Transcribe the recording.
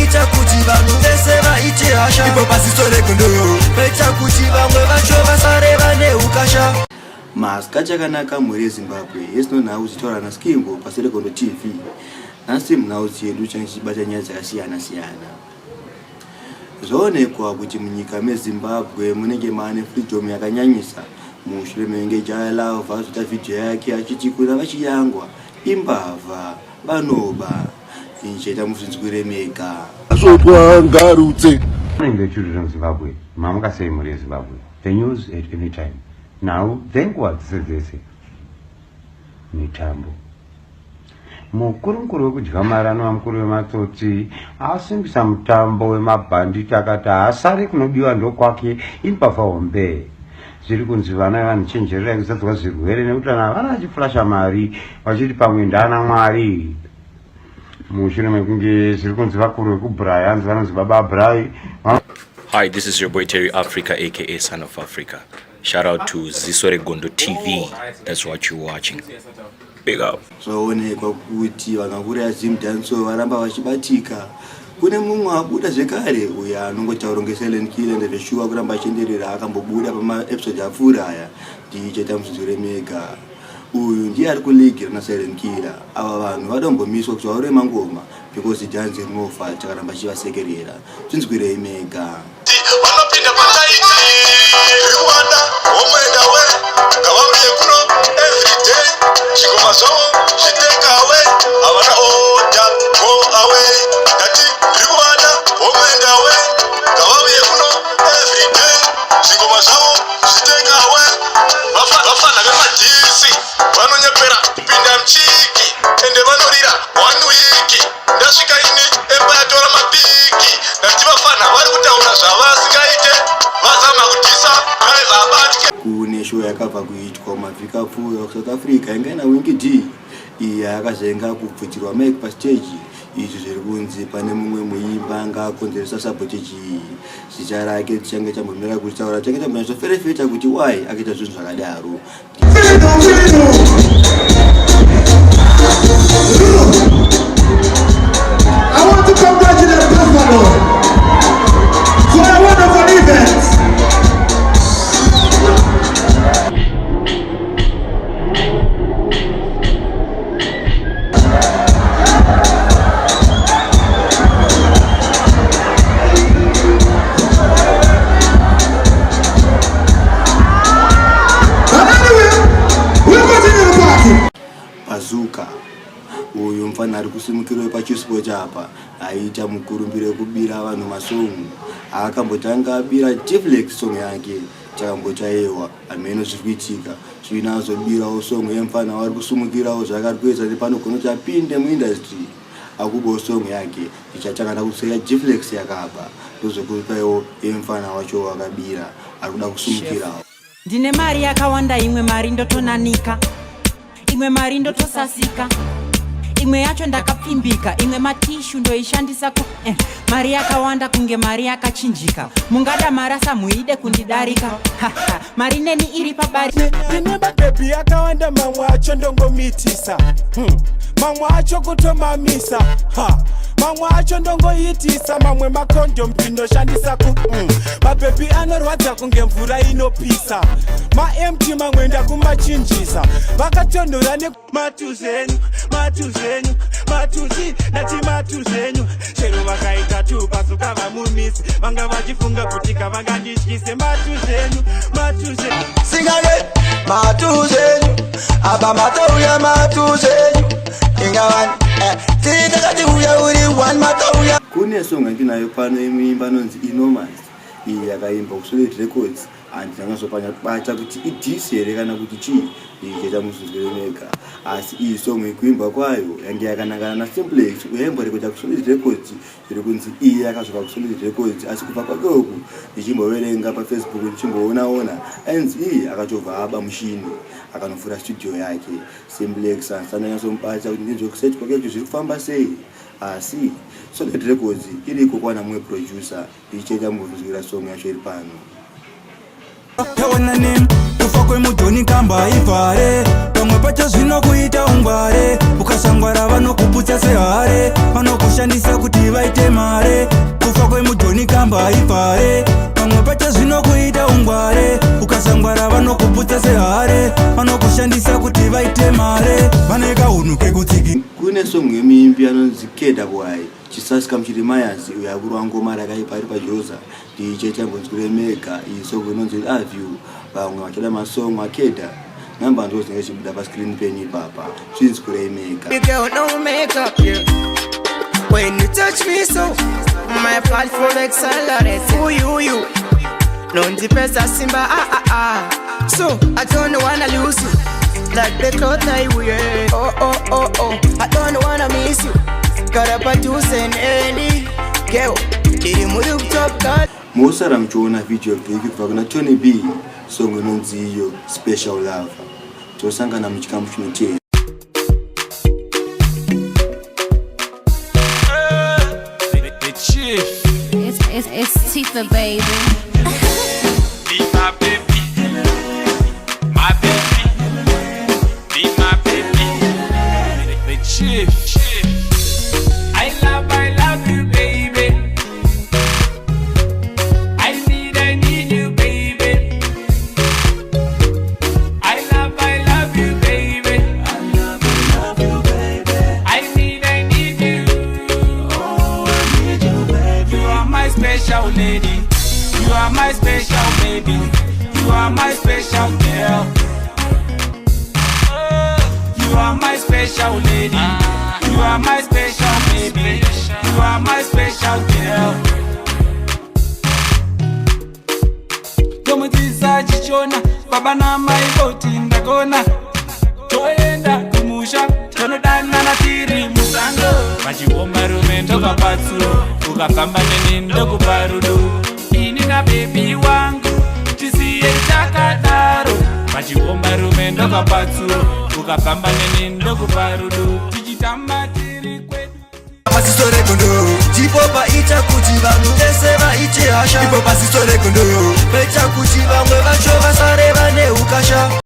kuita kuti vanhu vese vaite hasha. Ipo pasiso regondo kuita kuti vamwe vacho vasare vane ukasha. Maska chakanaka mhuri Zimbabwe yesinonhau uchitaura naSkimbo paSeregondo TV. Nasi munhauzi yedu chanchibata nyaya dzakasiyana siyana. Zvoonekwa kuti munyika meZimbabwe munenge maane freedom yakanyanyisa. Mushure menge Jayalove azota video yake achiti kuna vachiyangwa imbavha vanoba incheta muzvinzwire mega azotwa ngarutse. The children of Zimbabwe, Mamuka say Murray Zimbabwe. The news at any time. Now, thank what says they say. Mitambo. Mukuru wekudyamara mukuru wematsotsi asimbisa mutambo wemabhanditi akati asari kunodiwa ndokwake imbavha hombe. Zviri kunzi vana vanochenjerera kusadzwa zvirwere nekuti vana vachiflasha mari vachiti pamwe ndana Mwari. Mushure mekunge zviri kunzi vakuru vekuBrian vanonzi baba Brai. Hi, this is your boy Terry Africa, aka Son of Africa. Shout out to Zisoregondo TV. That's what you're watching. Big up. Zvaonekwa kuti vakakura yaZimdanso varamba vachibatika. Kune mumwe abuda zvekare uya anongotaura ngeSilent Killer ndezveshuwa kuramba achenderera akambobuda pamaepisode apfuura aya ndicheta muzvizure mega. Uyu ndiye ari kuligira naSilent Killer. Ava vanhu vadombomiswa kuti vaure mangoma because dhanzi rinofa chakaramba chivasekerera. Tinzwirei mega. Vanopinda pataiti Rwanda omwenda we ngavauye kuno everyday chingoma zvavo zviteka we havana oda go away ndati Rwanda omwenda we ngavauye kuno everyday chingoma zvavo zviteka we vafana vemadhisi vanonyepera kupinda mchiki ende vanorira 1 wiki ndasvika ini epayatora mapiki ndati vafana vari kutaura zvavasingaite vazama kudhisa drive abatike. Kune show yakabva kuitwa mavhiki apfuura kuSouth Africa inga ina Winky D iya yakazenga kubvutirwa mic pastage. Izvi zviri kunzi pane mumwe muimba anga akonzeresa sabotage iyi. Zita rake tichange tambomira kutaura tichange tambonyatsofefeta kuti why akaita zvinhu zvakadaro. I want to congratulate Buffalo for a wonderful event. And anyway, we're continuing the party. Bazooka uyu mfana ari kusimukirwa pachispo chapa aita mukurumbiro wekubira vanhu masongo. Akambotanga abira Tiflex song yake chakambochaiwa ameno zviri kuitika zvinazobirawo song yemfana wari kusumukirawo zvakari kuedza nepanogona kuti apinde muindustry akubawo song yake ichachakana kuseka Tiflex yakaba ndozokupaiwo yemfana wacho wakabira ari kuda kusumukirawo. Ndine mari yakawanda, imwe mari ndotonanika, imwe mari ndotosasika, imwe yacho ndakapfimbika, imwe matishu ndoishandisa mari yakawanda kunge mari yakachinjika. Mungada marasa muide kundidarika. Mari neni iri pabari. Ndine mabebi yakawanda, mamwe acho ndongomitisa, mamwe acho kutomamisa, mamwe acho ndongoitisa, mamwe makondom ndoshandisa mabebi anorwadza kunge mvura inopisa, maempty mamwe ndakumachinjisa, vakatondora matuzenyu matuzenyu matuzi nati matuzenyu chero vakaita tu pasuka vamumisi vanga vachifunga kuti kavangandityise matuzenyu matuzenyu Singale matuzenyu aba matauya matuzenyu ingawani tikakati uya uri one matauya. Kune song ndinayo pano yemuimba anonzi Enormous. Iyi yakaimba kuSolid Records handinazopanya kubata kuti idhisi here kana kuti chii ichita muzvizwire mega. Asi iyi song ikuimba kwayo yange yakanangana naSimplex uyaimbwa rekuita kuSolid Records zviri kunzi iyi yakazobva kuSolid Records. Asi kubva kwake uku ndichimboverenga paFacebook ndichimboona ainzi iyi akatobva aba mushini akanovhura studio yake. Simplex asandanyasomubata kuti ndizvokusearch kwake zviri kufamba sei. Asi Solid Records iriko kwana mumwe producer ichita muzvizwira song yacho iri pano. Yawana name kufa kwemudhoni kamba ivhare, pamwe pacho zvinokuita ungware, ukasangwara vanokuputsa sehare, vanokushandisa kuti vaite mare. hare vanokushandisa kuti vaite mare vane kaunhu kekutsiki. Kune song yemimbi anonzi Keda Boy chisasika muchirimayazi uyo akuru wangoma rakaipa ari pajoza ndiche chambonzi kuremeka iyi song inonzi Love You. Vamwe vachada masong akeda namba ndo zinenge chibuda pa screen penny papa zvinzi kuremeka. When you touch me so, my platform accelerates. You. Nondi pesa simba So I don't wanna lose you, like the cloth I wear. Oh, I don't wanna miss you. Gotta produce an any girl. Did you move top cut? Mosara mchiona video clip kubva kuna Tony B song inonzi iyo Special Love. Tosangana muchikamu chinotevera. It's Tifa, baby. Be my baby, my baby, be my baby. The chief. I love you, baby. I need you, baby. I love you, baby. I love you, baby. I need you. Oh, I need you, baby. You are my special lady. You are my special baby. You are my special girl. You are my special lady. You are my special baby. You are my special girl. Tomutisa chichona baba na maiboti ndakona. Toenda kumusha tonodana na tiri musango. Machiomba rume ndoka patsulo ukafamba neni ndokuparudu. Inina baby wangu tisiye chakadaro. Machiomba rume ndoka patsulo ukafamba neni ndokuparudu. Tichitamba tiri kwedu. Pasitore kondo Chipopa icha kuti vanhu vese vaite hasha. Ipo pasitore kondo Pecha kuti vamwe vacho vasare vane ukasha.